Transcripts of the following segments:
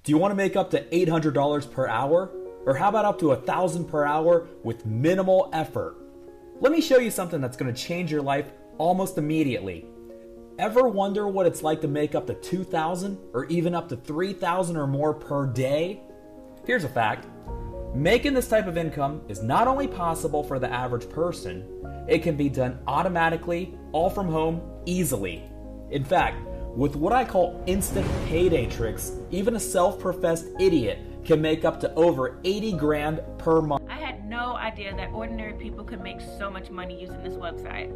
Do you want to make up to $800 per hour? Or how about up to $1,000 per hour with minimal effort? Let me show you something that's going to change your life almost immediately. Ever wonder what it's like to make up to $2,000 or even up to $3,000 or more per day? Here's a fact. Making this type of income is not only possible for the average person, it can be done automatically, all from home, easily. In fact, with what I call instant payday tricks, even a self-professed idiot can make up to over 80 grand per month. I had no idea that ordinary people could make so much money using this website.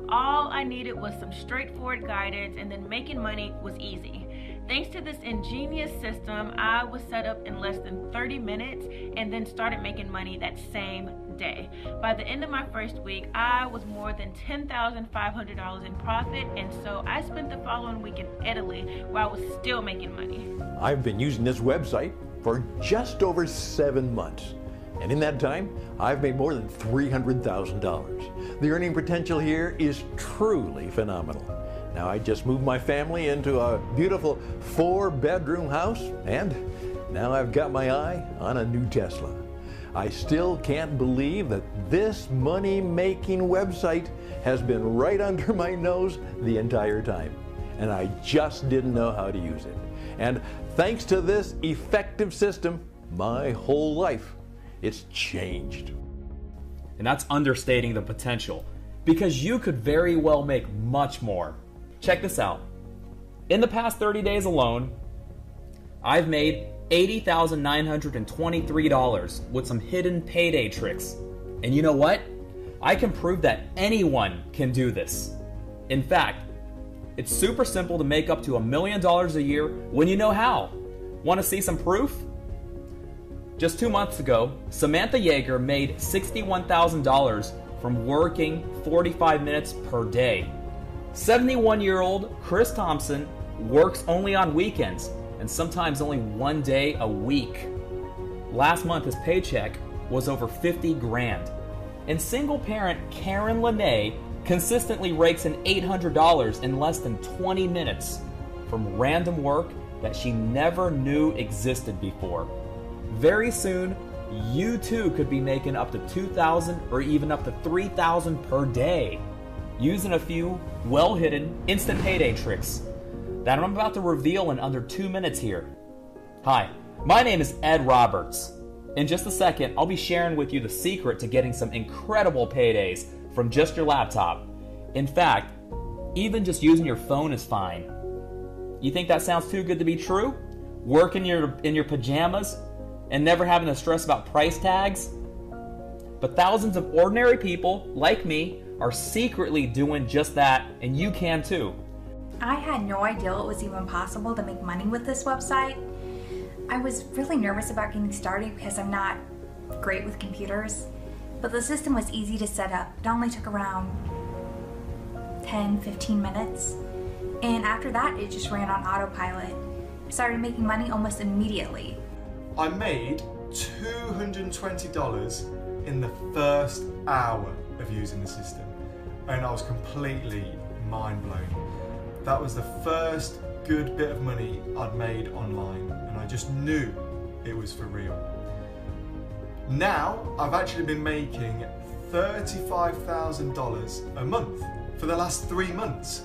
All I needed was some straightforward guidance, and then making money was easy. Thanks to this ingenious system, I was set up in less than 30 minutes and then started making money that same day. By the end of my first week, I was more than $10,500 in profit, and so I spent the following week in Italy where I was still making money. I've been using this website for just over 7 months. And in that time, I've made more than $300,000. The earning potential here is truly phenomenal. Now, I just moved my family into a beautiful 4-bedroom house, and now I've got my eye on a new Tesla. I still can't believe that this money-making website has been right under my nose the entire time, and I just didn't know how to use it. And thanks to this effective system, my whole life, it's changed. And that's understating the potential, because you could very well make much more. Check this out. In the past 30 days alone, I've made $80,923 with some hidden payday tricks. And you know what? I can prove that anyone can do this. In fact, it's super simple to make up to $1 million a year when you know how. Want to see some proof? Just 2 months ago, Samantha Yeager made $61,000 from working 45 minutes per day. 71-year-old Chris Thompson works only on weekends and sometimes only 1 day a week. Last month, his paycheck was over 50 grand. And single parent Karen Lene consistently rakes in $800 in less than 20 minutes from random work that she never knew existed before. Very soon, you too could be making up to $2,000 or even up to $3,000 per day using a few well-hidden instant payday tricks that I'm about to reveal in under 2 minutes here. Hi, my name is Ed Roberts. In just a second, I'll be sharing with you the secret to getting some incredible paydays from just your laptop. In fact, even just using your phone is fine. You think that sounds too good to be true? Work in your pajamas and never having to stress about price tags? But thousands of ordinary people, like me, are secretly doing just that, and you can too. I had no idea it was even possible to make money with this website. I was really nervous about getting started because I'm not great with computers, but the system was easy to set up. It only took around 10-15 minutes, and after that it just ran on autopilot. I started making money almost immediately. I made $220 in the first hour of using the system, and I was completely mind blown. That was the first good bit of money I'd made online, and I just knew it was for real. Now I've actually been making $35,000 a month for the last 3 months.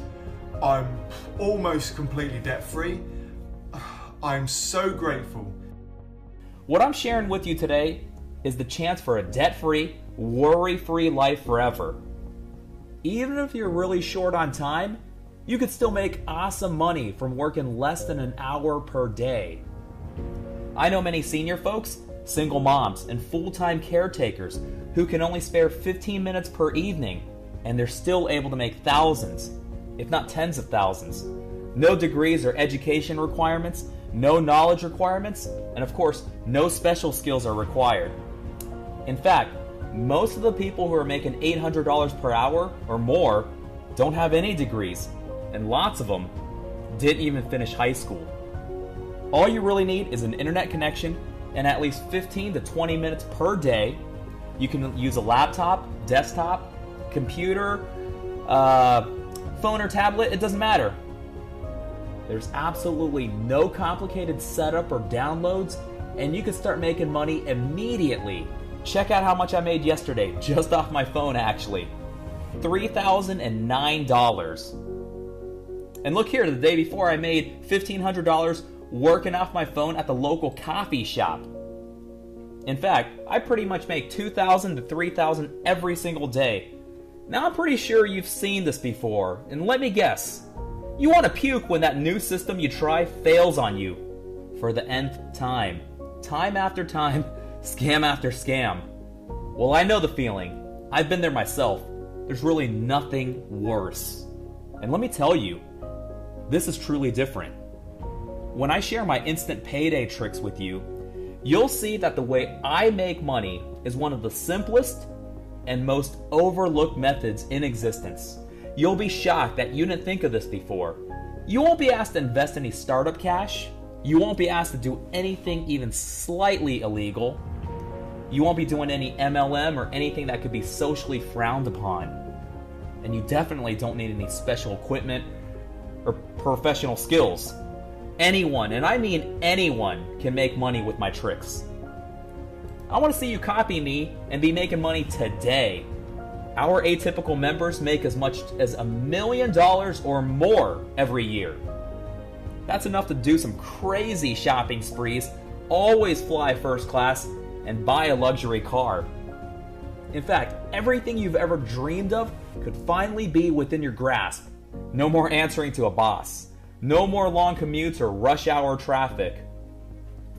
I'm almost completely debt free. I'm so grateful. What I'm sharing with you today is the chance for a debt-free, worry-free life forever. Even if you're really short on time, you could still make awesome money from working less than an hour per day. I know many senior folks, single moms, and full-time caretakers who can only spare 15 minutes per evening, and they're still able to make thousands, if not tens of thousands. No degrees or education requirements, no knowledge requirements, and of course, no special skills are required. In fact, most of the people who are making $800 per hour or more don't have any degrees, and lots of them didn't even finish high school. All you really need is an internet connection and at least 15 to 20 minutes per day. You can use a laptop, desktop, computer, phone or tablet, it doesn't matter. There's absolutely no complicated setup or downloads, and you can start making money immediately. Check out how much I made yesterday, just off my phone actually. $3,009. And look here, the day before I made $1,500 working off my phone at the local coffee shop. In fact, I pretty much make $2,000 to $3,000 every single day. Now I'm pretty sure you've seen this before, and let me guess. You want to puke when that new system you try fails on you. For the nth time. Time after time, scam after scam. Well, I know the feeling. I've been there myself. There's really nothing worse. And let me tell you, this is truly different. When I share my instant payday tricks with you, you'll see that the way I make money is one of the simplest and most overlooked methods in existence. You'll be shocked that you didn't think of this before. You won't be asked to invest any startup cash. You won't be asked to do anything even slightly illegal. You won't be doing any MLM or anything that could be socially frowned upon. And you definitely don't need any special equipment or professional skills. Anyone, and I mean anyone, can make money with my tricks. I want to see you copy me and be making money today. Our atypical members make as much as $1 million or more every year. That's enough to do some crazy shopping sprees, always fly first class, and buy a luxury car. In fact, everything you've ever dreamed of could finally be within your grasp. No more answering to a boss. No more long commutes or rush hour traffic.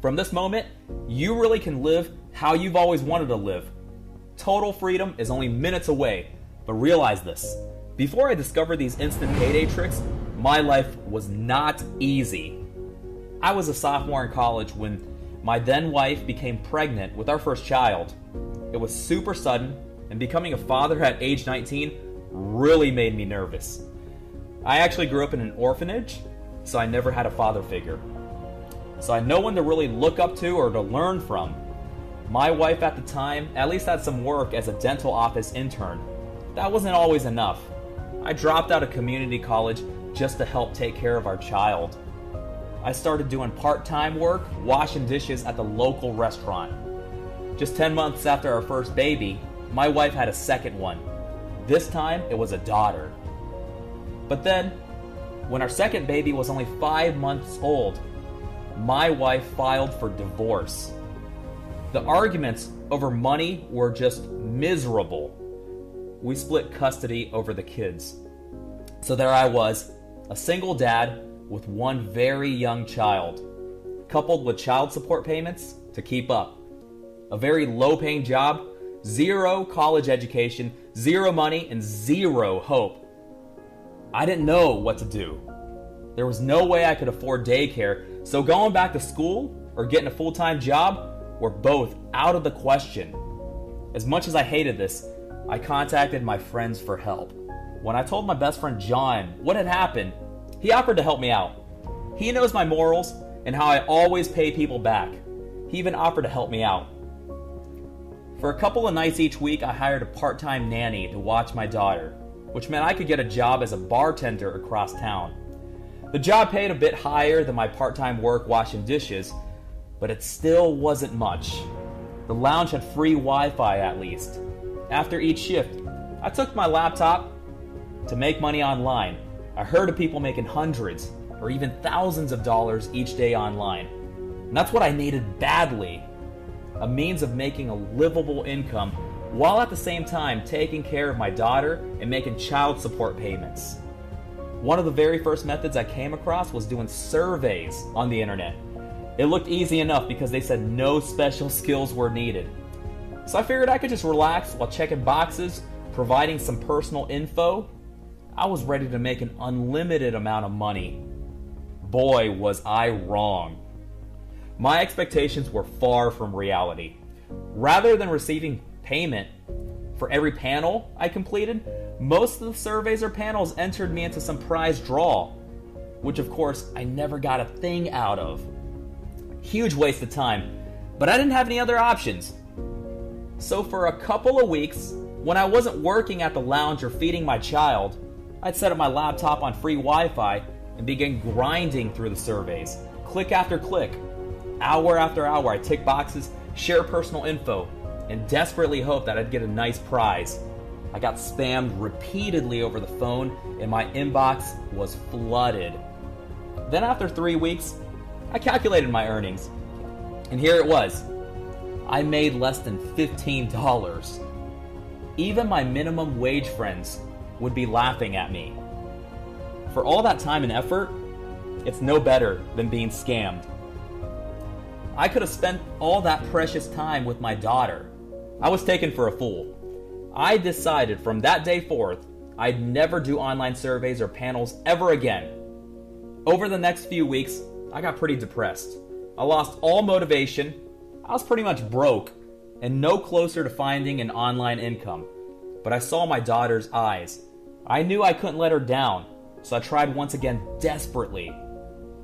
From this moment, you really can live how you've always wanted to live. Total freedom is only minutes away, but realize this. Before I discovered these instant payday tricks, my life was not easy. I was a sophomore in college when my then wife became pregnant with our first child. It was super sudden, and becoming a father at age 19 really made me nervous. I actually grew up in an orphanage, so I never had a father figure. So I had no one to really look up to or to learn from. My wife at the time at least had some work as a dental office intern. That wasn't always enough. I dropped out of community college just to help take care of our child. I started doing part-time work, washing dishes at the local restaurant. Just 10 months after our first baby, my wife had a second one. This time, it was a daughter. But then, when our second baby was only 5 months old, my wife filed for divorce. The arguments over money were just miserable. We split custody over the kids. So there I was, a single dad with one very young child, coupled with child support payments to keep up. A very low-paying job, zero college education, zero money, and zero hope. I didn't know what to do. There was no way I could afford daycare, so going back to school or getting a full-time job were both out of the question. As much as I hated this, I contacted my friends for help. When I told my best friend John what had happened, he offered to help me out. He knows my morals and how I always pay people back. He even offered to help me out. For a couple of nights each week, I hired a part-time nanny to watch my daughter, which meant I could get a job as a bartender across town. The job paid a bit higher than my part-time work washing dishes, but it still wasn't much. The lounge had free Wi-Fi at least. After each shift, I took my laptop to make money online. I heard of people making hundreds or even thousands of dollars each day online. And that's what I needed badly. A means of making a livable income while at the same time taking care of my daughter and making child support payments. One of the very first methods I came across was doing surveys on the internet. It looked easy enough because they said no special skills were needed. So I figured I could just relax while checking boxes, providing some personal info. I was ready to make an unlimited amount of money. Boy, was I wrong. My expectations were far from reality. Rather than receiving payment for every panel I completed, most of the surveys or panels entered me into some prize draw, which of course I never got a thing out of. Huge waste of time, but I didn't have any other options. So for a couple of weeks, when I wasn't working at the lounge or feeding my child, I'd set up my laptop on free Wi-Fi and began grinding through the surveys, click after click. Hour after hour, I tick boxes, share personal info, and desperately hope that I'd get a nice prize. I got spammed repeatedly over the phone, and my inbox was flooded. Then after 3 weeks, I calculated my earnings, and here it was. I made less than $15. Even my minimum wage friends would be laughing at me. For all that time and effort, it's no better than being scammed. I could have spent all that precious time with my daughter. I was taken for a fool. I decided from that day forth, I'd never do online surveys or panels ever again. Over the next few weeks, I got pretty depressed. I lost all motivation. I was pretty much broke and no closer to finding an online income. But I saw my daughter's eyes. I knew I couldn't let her down, so I tried once again desperately.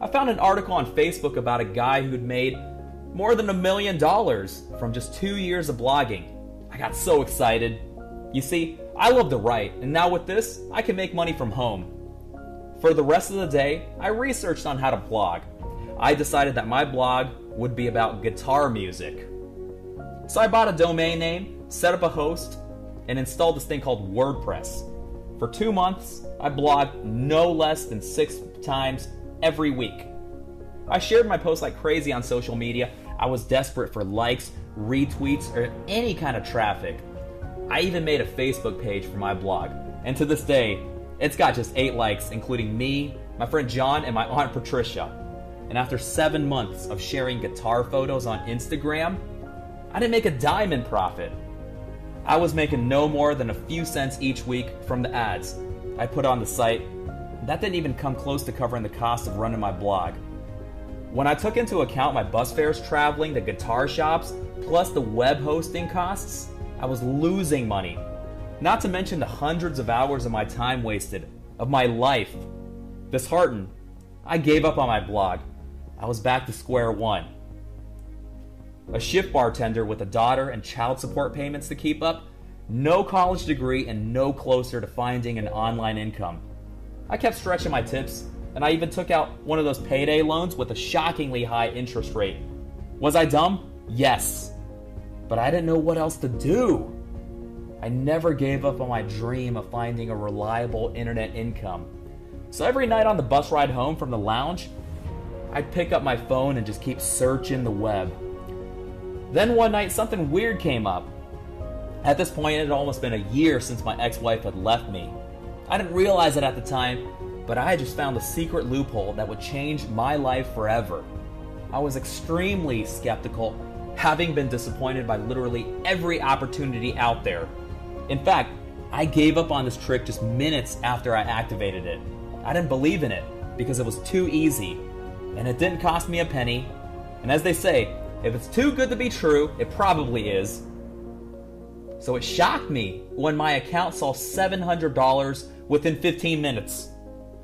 I found an article on Facebook about a guy who'd made more than $1 million from just 2 years of blogging. I got so excited. You see, I love to write, and now with this, I can make money from home. For the rest of the day, I researched on how to blog. I decided that my blog would be about guitar music. So I bought a domain name, set up a host, and installed this thing called WordPress. For 2 months, I blogged no less than 6 times every week. I shared my posts like crazy on social media. I was desperate for likes, retweets, or any kind of traffic. I even made a Facebook page for my blog, and to this day, it's got just 8 likes, including me, my friend John, and my aunt Patricia. And after 7 months of sharing guitar photos on Instagram, I didn't make a dime in profit. I was making no more than a few cents each week from the ads I put on the site. That didn't even come close to covering the cost of running my blog. When I took into account my bus fares traveling to guitar shops, plus the web hosting costs, I was losing money. Not to mention the hundreds of hours of my time wasted, of my life. Disheartened, I gave up on my blog. I was back to square one. A shift bartender with a daughter and child support payments to keep up, no college degree, and no closer to finding an online income. I kept stretching my tips, and I even took out one of those payday loans with a shockingly high interest rate. Was I dumb? Yes. But I didn't know what else to do. I never gave up on my dream of finding a reliable internet income. So every night on the bus ride home from the lounge, I'd pick up my phone and just keep searching the web. Then one night, something weird came up. At this point, it had almost been a year since my ex-wife had left me. I didn't realize it at the time, but I had just found a secret loophole that would change my life forever. I was extremely skeptical, having been disappointed by literally every opportunity out there. In fact, I gave up on this trick just minutes after I activated it. I didn't believe in it because it was too easy, and it didn't cost me a penny. And as they say, if it's too good to be true, it probably is. So it shocked me when my account saw $700 within 15 minutes.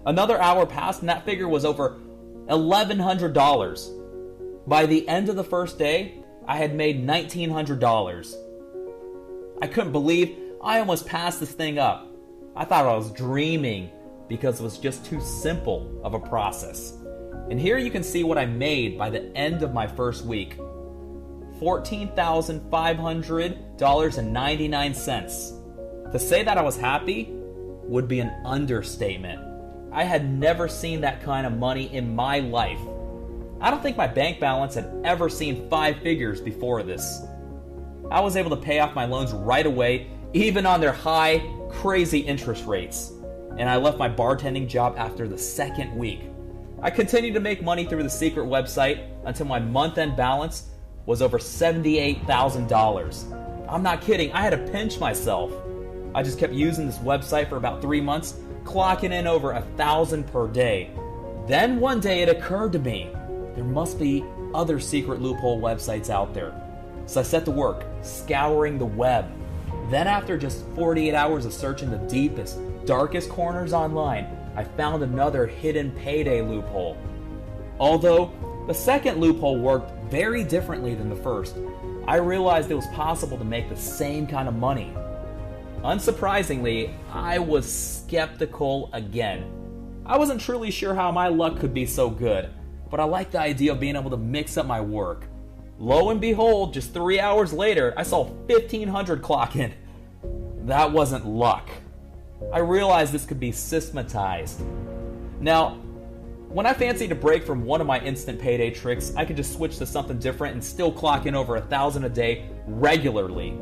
Another hour passed and that figure was over $1,100. By the end of the first day, I had made $1,900. I couldn't believe I almost passed this thing up. I thought I was dreaming because it was just too simple of a process. And here you can see what I made by the end of my first week. $14,500.99. To say that I was happy would be an understatement. I had never seen that kind of money in my life. I don't think my bank balance had ever seen 5 figures before this. I was able to pay off my loans right away, even on their high, crazy interest rates. And I left my bartending job after the second week. I continued to make money through the secret website until my month-end balance was over $78,000. I'm not kidding, I had to pinch myself. I just kept using this website for about 3 months, clocking in over $1,000 per day. Then one day it occurred to me, there must be other secret loophole websites out there. So I set to work, scouring the web. Then after just 48 hours of searching the deepest, darkest corners online, I found another hidden payday loophole. Although the second loophole worked very differently than the first, I realized it was possible to make the same kind of money. Unsurprisingly, I was skeptical again. I wasn't truly sure how my luck could be so good, but I liked the idea of being able to mix up my work. Lo and behold, just 3 hours later, I saw 1,500 clock in. That wasn't luck. I realized this could be systematized. Now, when I fancied a break from one of my instant payday tricks, I could just switch to something different and still clock in over 1,000 a day regularly.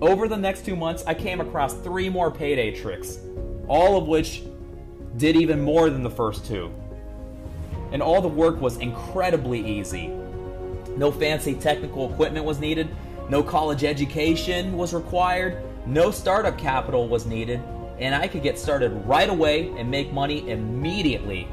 Over the next 2 months, I came across 3 more payday tricks, all of which did even more than the first 2. And all the work was incredibly easy. No fancy technical equipment was needed, no college education was required, no startup capital was needed, and I could get started right away and make money immediately.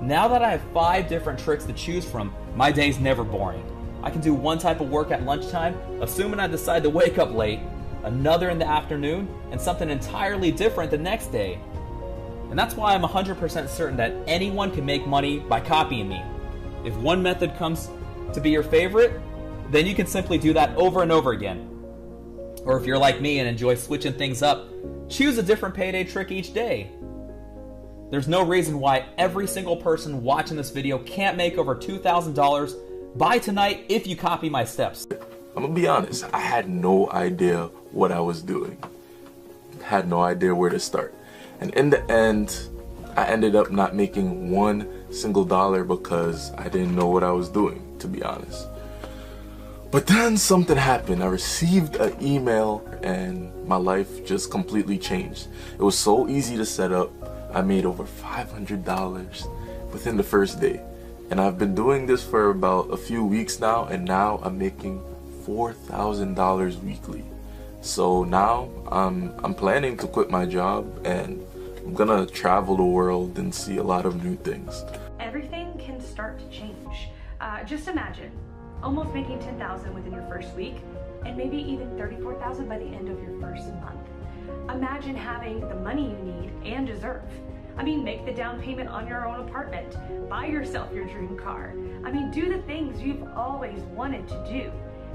Now that I have 5 different tricks to choose from, my day's never boring. I can do one type of work at lunchtime, assuming I decide to wake up late, another in the afternoon, and something entirely different the next day. And that's why I'm 100% certain that anyone can make money by copying me. If one method comes to be your favorite, then you can simply do that over and over again. Or if you're like me and enjoy switching things up, choose a different payday trick each day. There's no reason why every single person watching this video can't make over $2,000 by tonight if you copy my steps. I'm gonna be honest, I had no idea what I was doing. Had no idea where to start. And in the end, I ended up not making one single dollar because I didn't know what I was doing, to be honest. But then something happened. I received an email and my life just completely changed. It was so easy to set up. I made over $500 within the first day. And I've been doing this for about a few weeks now, and now I'm making $4,000 weekly. So now I'm planning to quit my job and I'm gonna travel the world and see a lot of new things. Everything can start to change. Just imagine almost making $10,000 within your first week and maybe even $34,000 by the end of your first month. Imagine having the money you need and deserve. I mean, make the down payment on your own apartment, buy yourself your dream car. I mean, do the things you've always wanted to do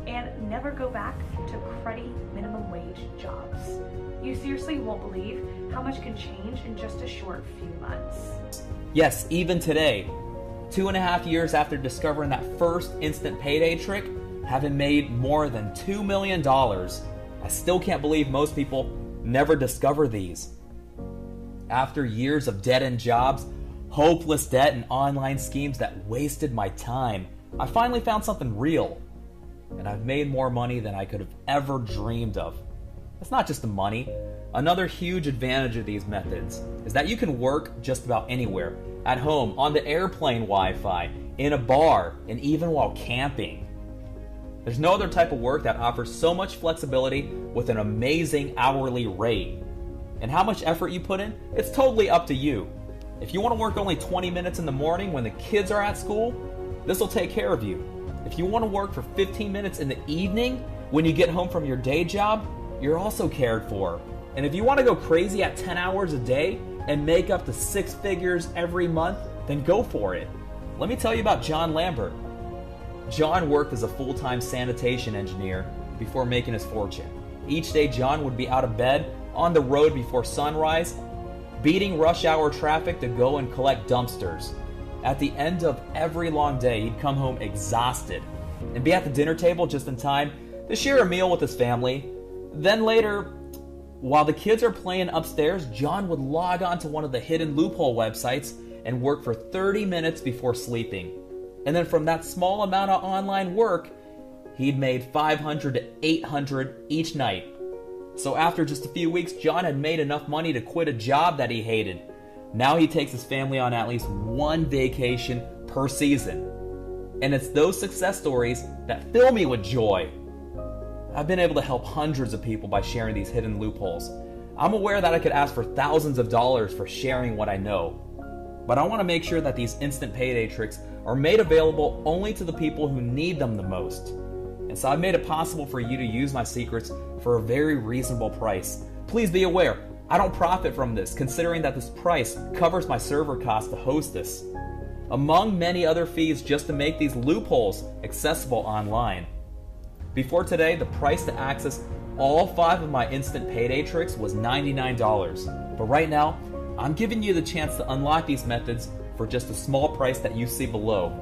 and never go back to cruddy minimum wage jobs. You seriously won't believe how much can change in just a short few months. Yes, even today, 2.5 years after discovering that first instant payday trick, having made more than $2 million, I still can't believe most people never discover these. After years of dead-end jobs, hopeless debt, and online schemes that wasted my time, I finally found something real. And I've made more money than I could have ever dreamed of. It's not just the money. Another huge advantage of these methods is that you can work just about anywhere. At home, on the airplane Wi-Fi, in a bar, and even while camping. There's no other type of work that offers so much flexibility with an amazing hourly rate. And how much effort you put in, it's totally up to you. If you want to work only 20 minutes in the morning when the kids are at school, this will take care of you. If you want to work for 15 minutes in the evening when you get home from your day job, you're also cared for. And if you want to go crazy at 10 hours a day and make up to 6 figures every month, then go for it. Let me tell you about John Lambert. John worked as a full-time sanitation engineer before making his fortune. Each day, John would be out of bed, on the road before sunrise, beating rush hour traffic to go and collect dumpsters. At the end of every long day, he'd come home exhausted and be at the dinner table just in time to share a meal with his family. Then later, while the kids are playing upstairs, John would log on to one of the hidden loophole websites and work for 30 minutes before sleeping. And then from that small amount of online work, he'd made $500 to $800 each night. So after just a few weeks, John had made enough money to quit a job that he hated. Now he takes his family on at least one vacation per season. And it's those success stories that fill me with joy. I've been able to help hundreds of people by sharing these hidden loopholes. I'm aware that I could ask for thousands of dollars for sharing what I know. But I want to make sure that these instant payday tricks are made available only to the people who need them the most. And so I've made it possible for you to use my secrets for a very reasonable price. Please be aware, I don't profit from this, considering that this price covers my server costs to host this, among many other fees just to make these loopholes accessible online. Before today, the price to access all 5 of my instant payday tricks was $99, but right now, I'm giving you the chance to unlock these methods for just a small price that you see below.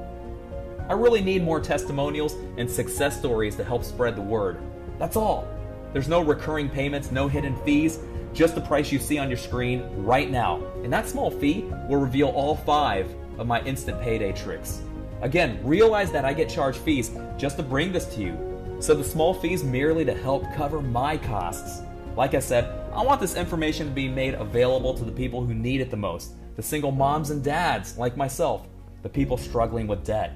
I really need more testimonials and success stories to help spread the word. That's all. There's no recurring payments, no hidden fees, just the price you see on your screen right now. And that small fee will reveal all 5 of my instant payday tricks. Again, realize that I get charged fees just to bring this to you. So the small fees merely to help cover my costs. Like I said, I want this information to be made available to the people who need it the most. The single moms and dads like myself. The people struggling with debt.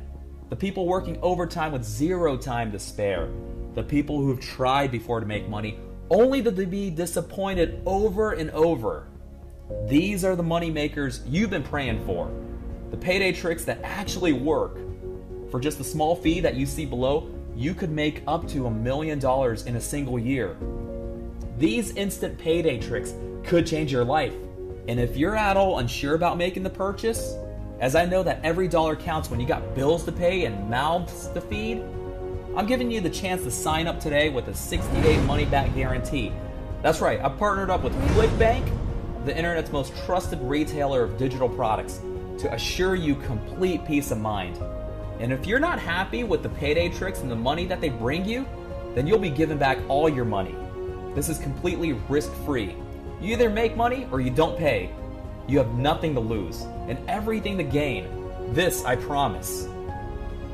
The people working overtime with 0 time to spare. The people who have tried before to make money only to be disappointed over and over. These are the money makers you've been praying for. The payday tricks that actually work. For just a small fee that you see below, you could make up to $1 million in a single year. These instant payday tricks could change your life. And if you're at all unsure about making the purchase, as I know that every dollar counts when you got bills to pay and mouths to feed, I'm giving you the chance to sign up today with a 60-day money-back guarantee. That's right, I've partnered up with ClickBank, the internet's most trusted retailer of digital products, to assure you complete peace of mind. And if you're not happy with the payday tricks and the money that they bring you, then you'll be given back all your money. This is completely risk-free. You either make money or you don't pay. You have nothing to lose and everything to gain. This I promise.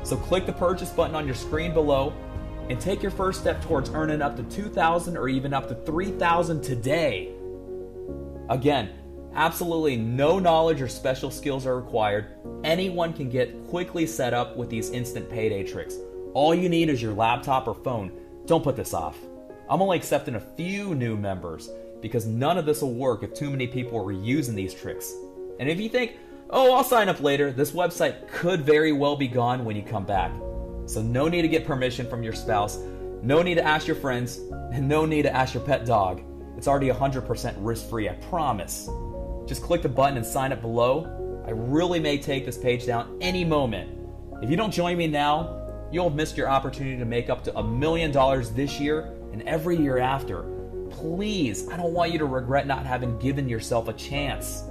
So click the purchase button on your screen below and take your first step towards earning up to $2,000 or even up to $3,000 today. Again, absolutely no knowledge or special skills are required. Anyone can get quickly set up with these instant payday tricks. All you need is your laptop or phone. Don't put this off. I'm only accepting a few new members because none of this will work if too many people are using these tricks. And if you think, oh, I'll sign up later, this website could very well be gone when you come back. So no need to get permission from your spouse, no need to ask your friends, and no need to ask your pet dog. It's already 100% risk-free, I promise. Just click the button and sign up below. I really may take this page down any moment. If you don't join me now, you'll have missed your opportunity to make up to $1 million this year and every year after. Please, I don't want you to regret not having given yourself a chance.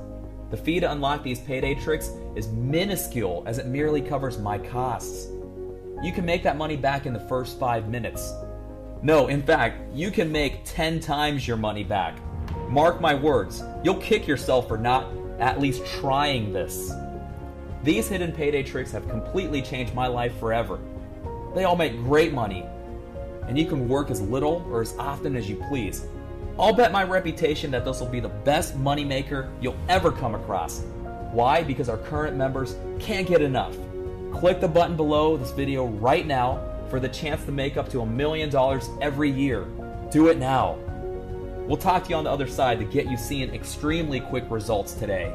The fee to unlock these payday tricks is minuscule as it merely covers my costs. You can make that money back in the first 5 minutes. No, in fact, you can make 10 times your money back. Mark my words, you'll kick yourself for not at least trying this. These hidden payday tricks have completely changed my life forever. They all make great money, and you can work as little or as often as you please. I'll bet my reputation that this will be the best money maker you'll ever come across. Why? Because our current members can't get enough. Click the button below this video right now for the chance to make up to $1 million every year. Do it now. We'll talk to you on the other side to get you seeing extremely quick results today.